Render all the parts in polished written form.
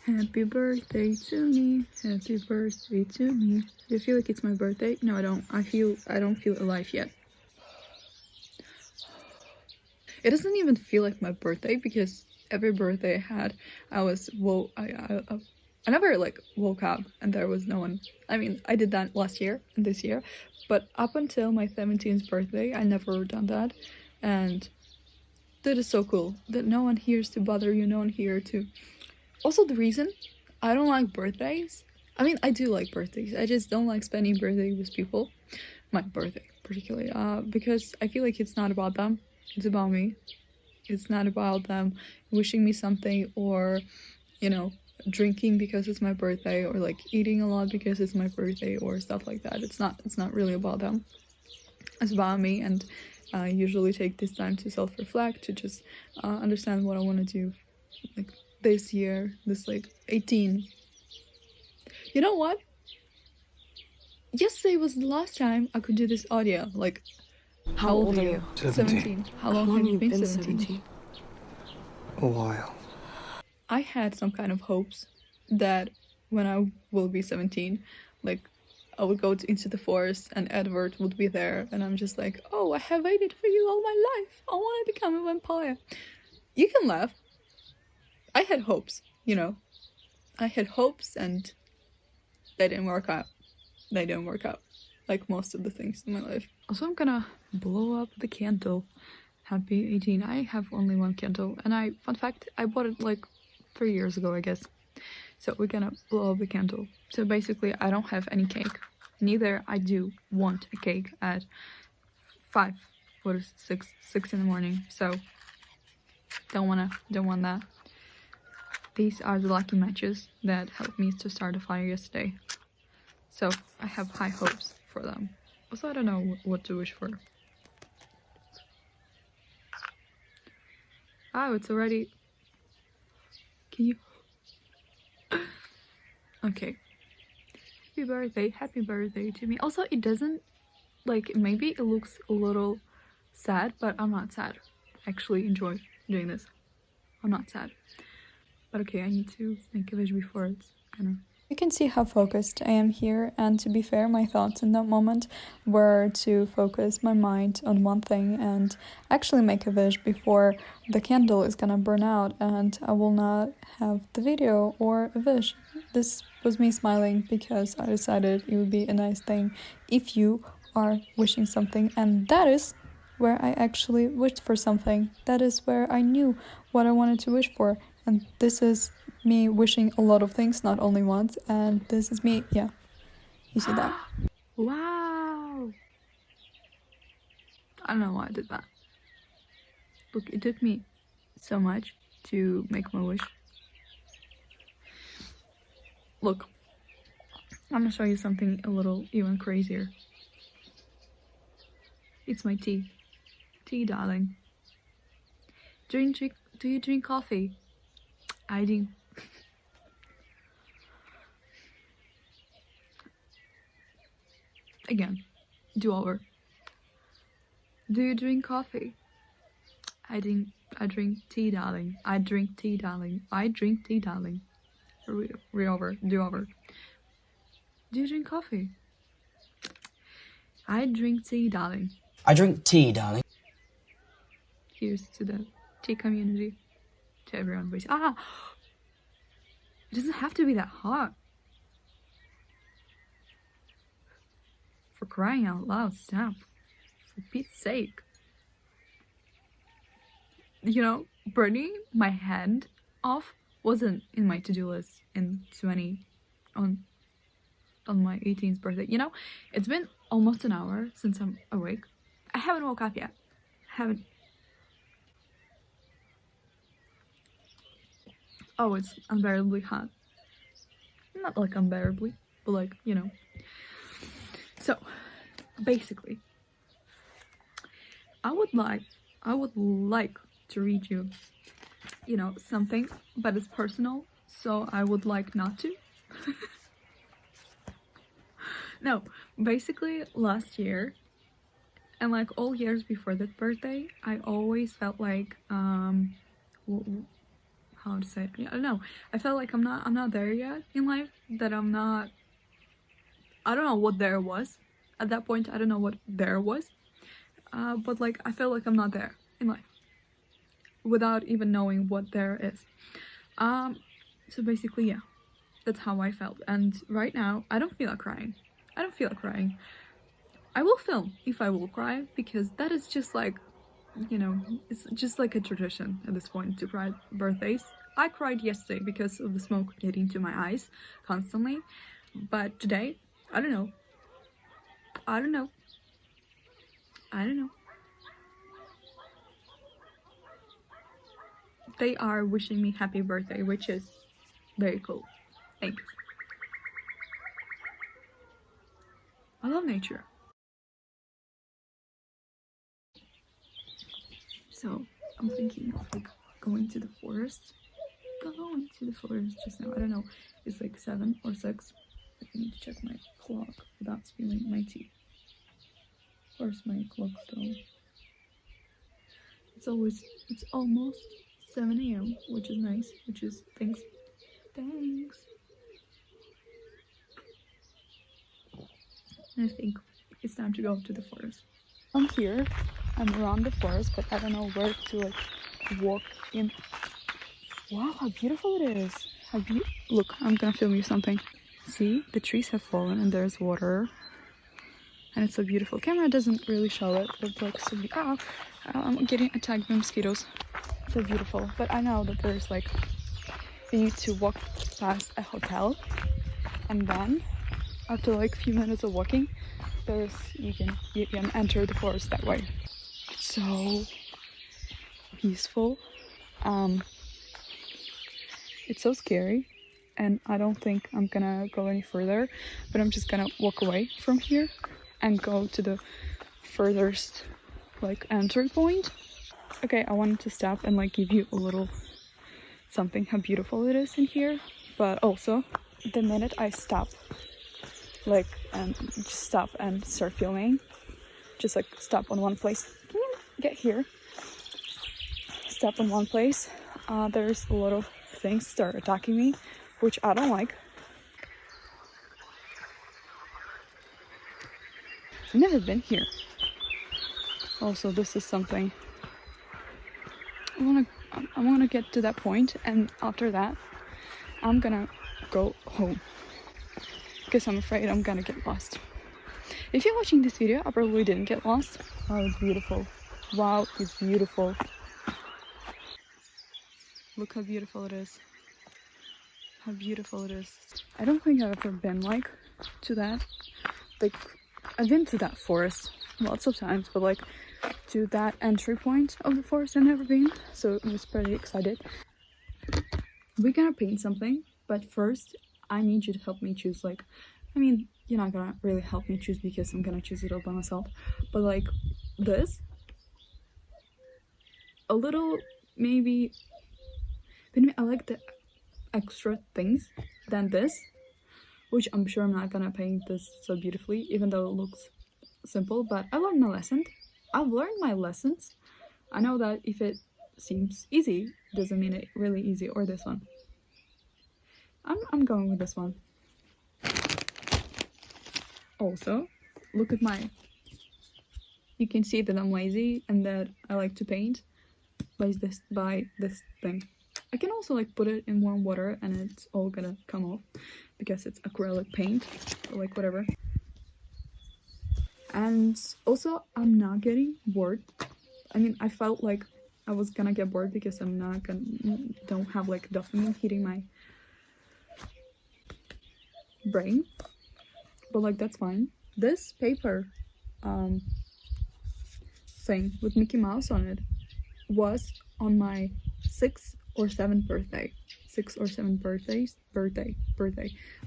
Happy birthday to me, happy birthday to me. Do you feel like it's my birthday? No, I don't. I don't feel alive yet. It doesn't even feel like my birthday because every birthday I had, I never like woke up and there was no one. I mean, I did that last year and this year, but up until my 17th birthday, I never done that, and that is so cool that no one here is to bother you, no one here to. Also, the reason I don't like birthdays. I mean, I do like birthdays. I just don't like spending birthday with people. My birthday, particularly, because I feel like it's not about them. It's about me. It's not about them wishing me something or, you know, drinking because it's my birthday or like eating a lot because it's my birthday or stuff like that. It's not really about them. It's about me, and I usually take this time to self-reflect, to just understand what I want to do, like this year, this like 18. You know what? Yesterday was the last time I could do this audio. Like, how old are you? 17. How long have you been 17? A while. I had some kind of hopes that when I will be 17, like, I would go into the forest and Edward would be there, and I'm just like, oh, I have waited for you all my life. I want to become a vampire. You can laugh. I had hopes, you know. I had hopes and they didn't work out. They didn't work out, like most of the things in my life. Also, I'm gonna blow up the candle. Happy 18. I have only one candle, and fun fact, I bought it like 3 years ago, I guess. So we're gonna blow up the candle. So basically, I don't have any cake. Neither I do want a cake at 5. What is 6 in the morning? So don't want that. These are the lucky matches that helped me to start a fire yesterday. So I have high hopes for them. Also, I don't know what to wish for. Oh, it's already... Can you... Okay. Happy birthday to me. Also, it doesn't... Like, maybe it looks a little sad, but I'm not sad. I actually enjoy doing this. I'm not sad. But okay, I need to make a wish before it's gonna... You can see how focused I am here, and to be fair, my thoughts in that moment were to focus my mind on one thing and actually make a wish before the candle is gonna burn out and I will not have the video or a wish. This was me smiling because I decided it would be a nice thing if you are wishing something, and that is where I actually wished for something. That is where I knew what I wanted to wish for, and this is me wishing a lot of things, not only once, and this is me, yeah, you see that. Wow, I don't know why I did that. Look, it took me so much to make my wish. Look, I'm gonna show you something a little even crazier. It's my tea. Tea, darling. Do you drink coffee? I do. Again, do over. Do you drink coffee? I drink tea, darling. I drink tea, darling. I drink tea, darling. Read over. Do over. Do you drink coffee? I drink tea, darling. I drink tea, darling. Here's to the tea community. To everyone. Ah! It doesn't have to be that hot. For crying out loud, stop. For Pete's sake. You know, burning my hand off wasn't in my to-do list in 20 on my 18th birthday. You know, it's been almost an hour since I'm awake. I haven't woke up yet. Oh, it's unbearably hot. Not like unbearably, but like, you know. So, basically, I would like to read you, you know, something, but it's personal, so I would like not to. No, basically last year, and like all years before that birthday, I always felt like, how how to say it. I don't know. I felt like I'm not there yet in life. That I'm not. I don't know what there was at that point. I don't know what there was. But like I felt like I'm not there in life without even knowing what there is. So basically, yeah, that's how I felt. And right now, I don't feel like crying. I don't feel like crying. I will film if I will cry, because that is just like, you know, it's just like a tradition at this point to cry at birthdays. I cried yesterday because of the smoke getting to my eyes constantly, but today, I don't know. I don't know. I don't know. They are wishing me happy birthday, which is very cool. Thanks. I love nature. So I'm thinking of like going to the forest. Going to the forest just now. I don't know. It's like 7 or 6. I need to check my clock without spilling my tea. Where's my clock still? It's almost 7 a.m., which is nice. Which is thanks. And I think it's time to go to the forest. I'm here. I'm around the forest, but I don't know where to like walk in. Wow, how beautiful it is! Look, I'm gonna film you something. See, the trees have fallen and there's water, and it's so beautiful. Camera doesn't really show it, but like so. I'm getting attacked by mosquitoes. So beautiful, but I know that there's like you need to walk past a hotel, and then after like a few minutes of walking, you can enter the forest that way. It's so peaceful. It's so scary, and I don't think I'm gonna go any further, but I'm just gonna walk away from here and go to the furthest like entry point. Okay, I wanted to stop and like give you a little something how beautiful it is in here, but also the minute I stop and start filming, just like stop on one place. Can you get here? Stop on one place. There's a lot of things start attacking me, which I don't like. I've never been here. Also, this is something I wanna get to that point, and after that, I'm gonna go home because I'm afraid I'm gonna get lost. If you're watching this video, I probably didn't get lost. Oh, it's beautiful. Wow, it's beautiful. Look how beautiful it is. How beautiful it is. I don't think I've ever been like to that. Like, I've been to that forest lots of times, but like to that entry point of the forest I've never been. So I was pretty excited. We're gonna paint something, but first I need you to help me choose like, I mean, you're not gonna really help me choose because I'm gonna choose it all by myself, but like this, a little maybe, but I like the extra things than this, which I'm sure I'm not gonna paint this so beautifully, even though it looks simple, but I learned my lesson. I've learned my lessons. I know that if it seems easy, doesn't mean it really easy. Or this one. I'm going with this one. Also, look at you can see that I'm lazy and that I like to paint by this thing. I can also like put it in warm water and it's all gonna come off because it's acrylic paint or like whatever. And also, I'm not getting bored. I mean, I felt like I was gonna get bored because don't have like dopamine hitting my brain, but like that's fine. This paper thing with Mickey Mouse on it was on my 6th or 7th birthday. 6 or 7 birthday.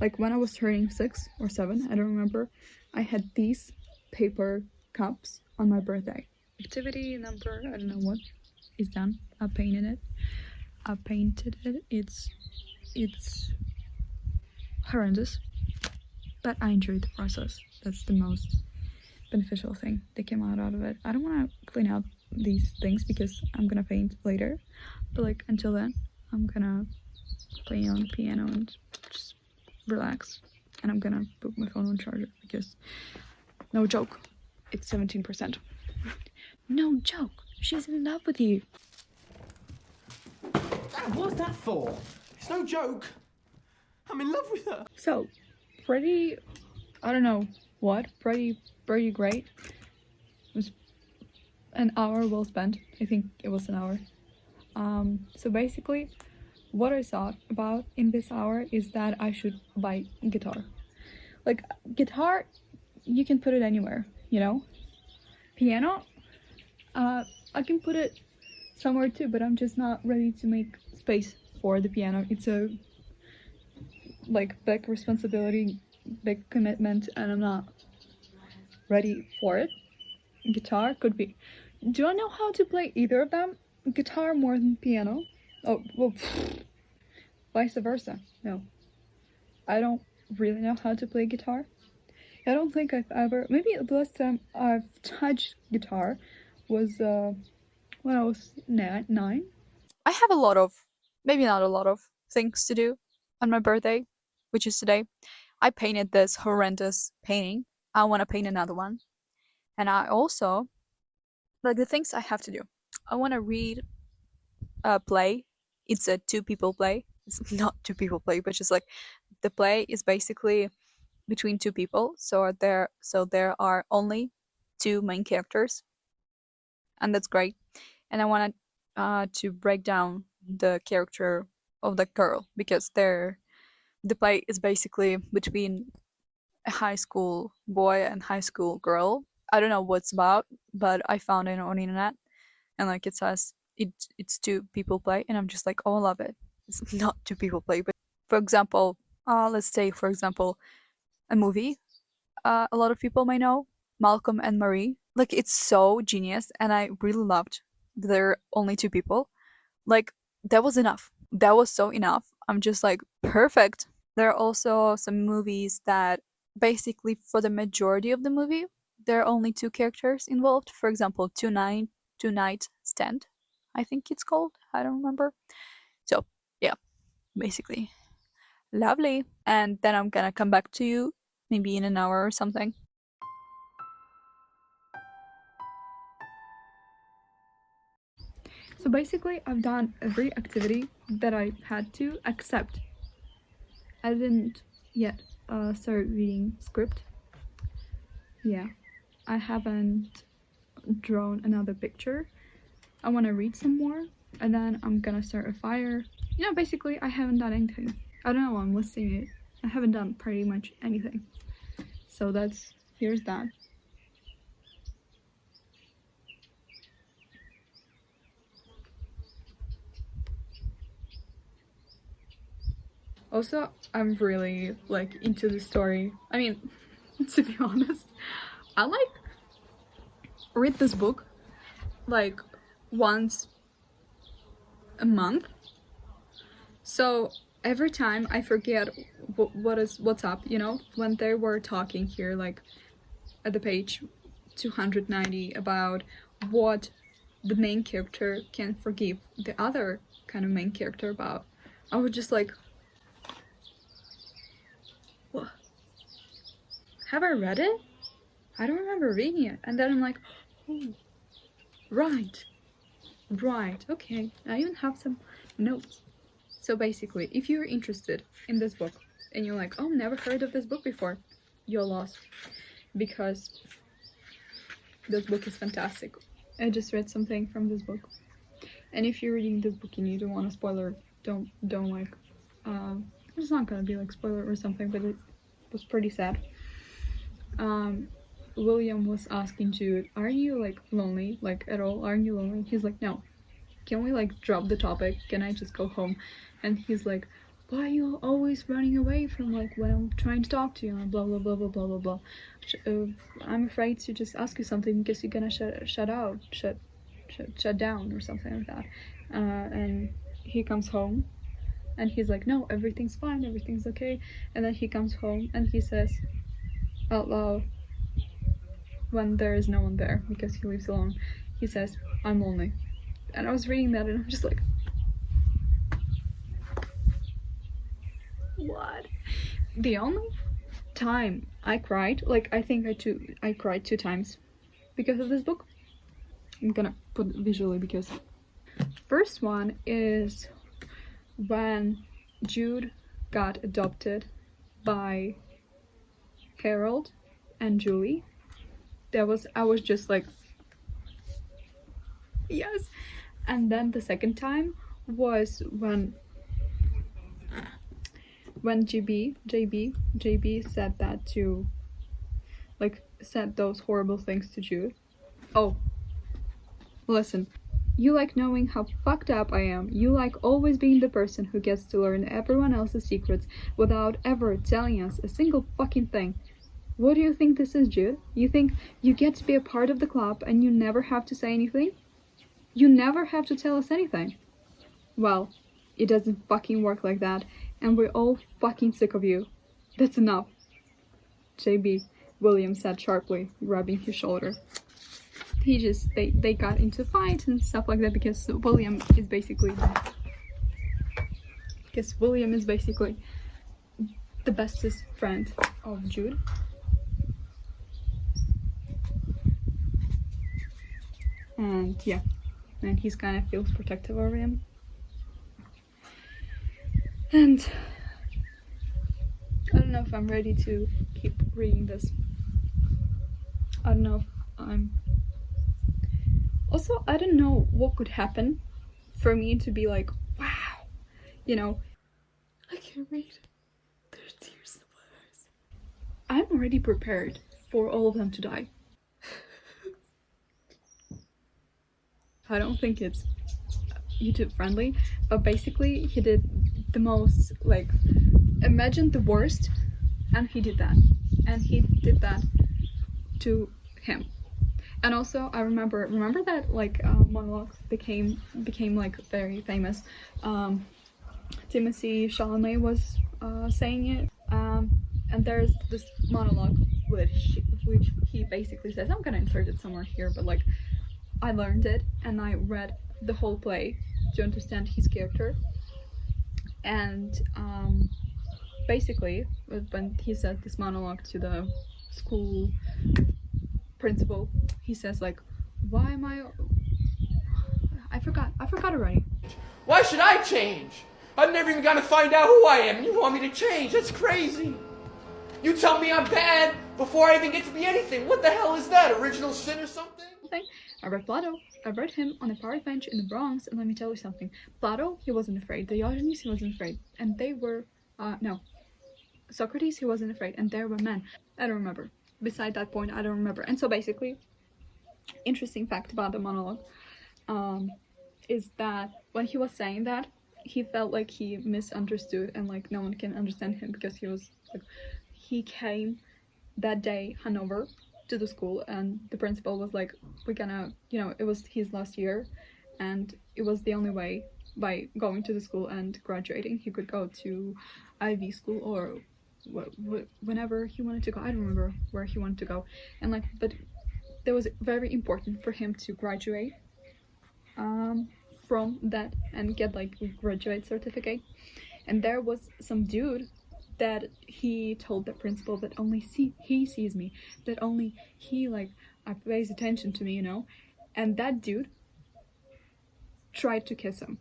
Like when I was turning 6 or 7, I don't remember. I had these paper cups on my birthday. Activity number, I don't know what is done. I painted it. It's horrendous, but I enjoyed the process. That's the most beneficial thing that came out of it. I don't want to clean out these things because I'm gonna paint later, but like until then, I'm gonna play on the piano and just relax. And I'm gonna put my phone on charger because, no joke, it's 17%. No joke, she's in love with you. Dad, what's that for? It's no joke. I'm in love with her. So, pretty, I don't know what, pretty great. It was an hour well spent. I think it was an hour. So basically, what I thought about in this hour is that I should buy guitar. Like, guitar, you can put it anywhere, you know? Piano, I can put it somewhere too, but I'm just not ready to make space for the piano. It's a, like, big responsibility, big commitment, and I'm not ready for it. Guitar could be. Do I know how to play either of them? Guitar more than piano? Oh, well, vice versa. No. I don't really know how to play guitar. I don't think I've ever... Maybe the last time I've touched guitar was when I was 9. I have a lot of... Maybe not a lot of things to do on my birthday, which is today. I painted this horrendous painting. I want to paint another one. And I also... Like, the things I have to do. I want to read a play. It's a 2-people play. It's not 2-people play, but just like the play is basically between 2 people. So there are only 2 main characters, and that's great. And I wanted to break down the character of the girl because the play is basically between a high school boy and high school girl. I don't know what's about, but I found it on the internet, and like it says it's 2-people play, and I'm just like, oh, I love it. It's not 2-people play, but for example, let's say for example, a movie a lot of people may know, Malcolm and Marie. Like, it's so genius, and I really loved that there are only 2 people. Like, that was enough. That was so enough. I'm just like, perfect. There are also some movies that basically for the majority of the movie there are only 2 characters involved. For example, Two-Night Stand, I think it's called. I don't remember. So yeah, basically lovely. And then I'm gonna come back to you maybe in an hour or something. So basically I've done every activity that I had to, except I didn't yet start reading script. Yeah, I haven't drawn another picture. I want to read some more, and then I'm gonna start a fire. You know, basically I haven't done anything. I don't know, I'm listing it. I haven't done pretty much anything. So here's that. Also, I'm really like into the story. I mean, to be honest, I like read this book like once a month. So every time I forget what's up, you know, when they were talking here, like at the page 290 about what the main character can forgive the other kind of main character about, I was just like, what? Have I read it? I don't remember reading it. And then I'm like, oh, right, okay. I even have some notes. So basically, if you're interested in this book and you're like, oh, never heard of this book before, you're lost, because this book is fantastic. I just read something from this book, and if you're reading this book and you don't want a spoiler, don't like, it's not gonna be like spoiler or something, but it was pretty sad. William was asking Jude, are you like lonely, like at all? Aren't you lonely? He's like, no. Can we like drop the topic? Can I just go home? And he's like, why are you always running away from like when I'm trying to talk to you? And blah blah blah blah blah blah blah. I'm afraid to just ask you something because you're gonna shut down or something like that. And he comes home, and he's like, no, everything's fine, everything's okay. And then he comes home and he says out loud, when there is no one there because he lives alone, he says, I'm lonely. And I was reading that and I'm just like, what? The only time I cried, like I think I cried 2 times because of this book. I'm gonna put it visually because first one is when Jude got adopted by Harold and Julie. I was just like, yes. And then the second time was when JB said that to, like, said those horrible things to Jude. Oh, listen, you like knowing how fucked up I am. You like always being the person who gets to learn everyone else's secrets without ever telling us a single fucking thing. What do you think this is, Jude? You think you get to be a part of the club and you never have to say anything? You never have to tell us anything. Well, it doesn't fucking work like that, and we're all fucking sick of you. That's enough. JB, William said sharply, rubbing his shoulder. They got into fights and stuff like that because William is basically the bestest friend of Jude. And yeah, and he's kind of feels protective over him. And I don't know if I'm ready to keep reading this. I don't know if I'm... Also, I don't know what could happen for me to be like, wow, you know, I can't read. There's tears in my eyes. I'm already prepared for all of them to die. I don't think it's YouTube friendly, but basically he did the most, like, imagine the worst, and he did that, and he did that to him. And also I remember that, like, monologues became like very famous. Timothée Chalamet was saying it, and there's this monologue which he basically says, I'm gonna insert it somewhere here, but like, I learned it and I read the whole play to understand his character. And basically when he says this monologue to the school principal, he says like, why am I forgot already. Why should I change? I've never even got to find out who I am. You want me to change? That's crazy. You tell me I'm bad before I even get to be anything. What the hell is that? Original sin or something? I read Plato. I read him on a park bench in the Bronx, and let me tell you something. Plato, he wasn't afraid. Diogenes, he wasn't afraid. And they were, no. Socrates, he wasn't afraid. And there were men. I don't remember. Beside that point, I don't remember. And so basically, interesting fact about the monologue, is that when he was saying that, he felt like he misunderstood and like no one can understand him because he was like, he came that day Hanover to the school, and the principal was like, we're gonna, you know, it was his last year and it was the only way, by going to the school and graduating he could go to Ivy school or whenever he wanted to go. I don't remember where he wanted to go, and like, but that was very important for him to graduate from that and get like a graduate certificate. And there was some dude that he told the principal that only he sees me, that only he like pays attention to me, you know. And that dude tried to kiss him.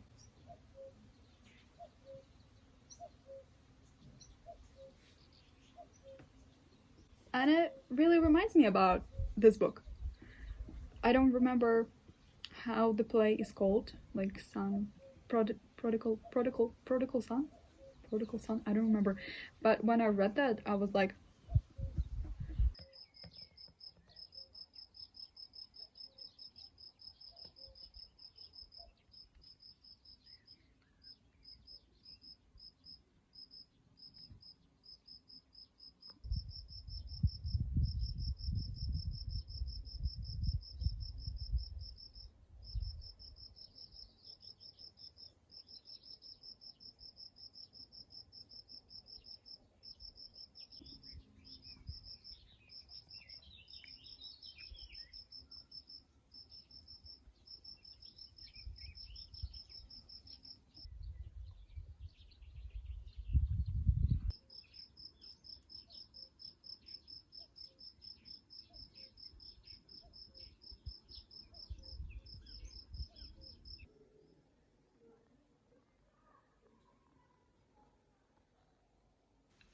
And it really reminds me about this book. I don't remember how the play is called, like some prodigal son, I don't remember. But when I read that, I was like,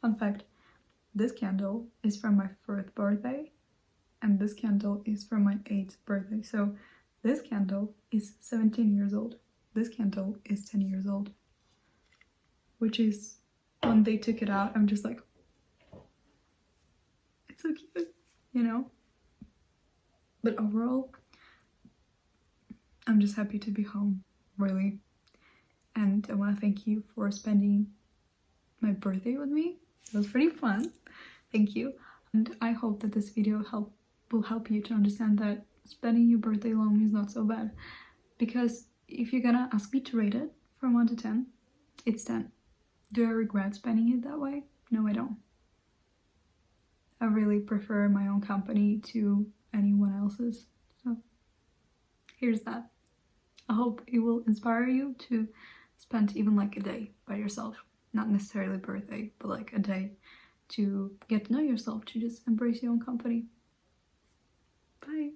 Fun fact, this candle is from my 4th birthday, and this candle is from my 8th birthday. So this candle is 17 years old. This candle is 10 years old. Which is, when they took it out, I'm just like, it's so cute, you know? But overall, I'm just happy to be home, really. And I want to thank you for spending my birthday with me. It was pretty fun. Thank you. And I hope that this video will help you to understand that spending your birthday alone is not so bad. Because if you're gonna ask me to rate it from 1 to 10, it's 10. Do I regret spending it that way? No, I don't. I really prefer my own company to anyone else's. So here's that. I hope it will inspire you to spend even like a day by yourself. Not necessarily birthday, but like a day to get to know yourself, to just embrace your own company. Bye.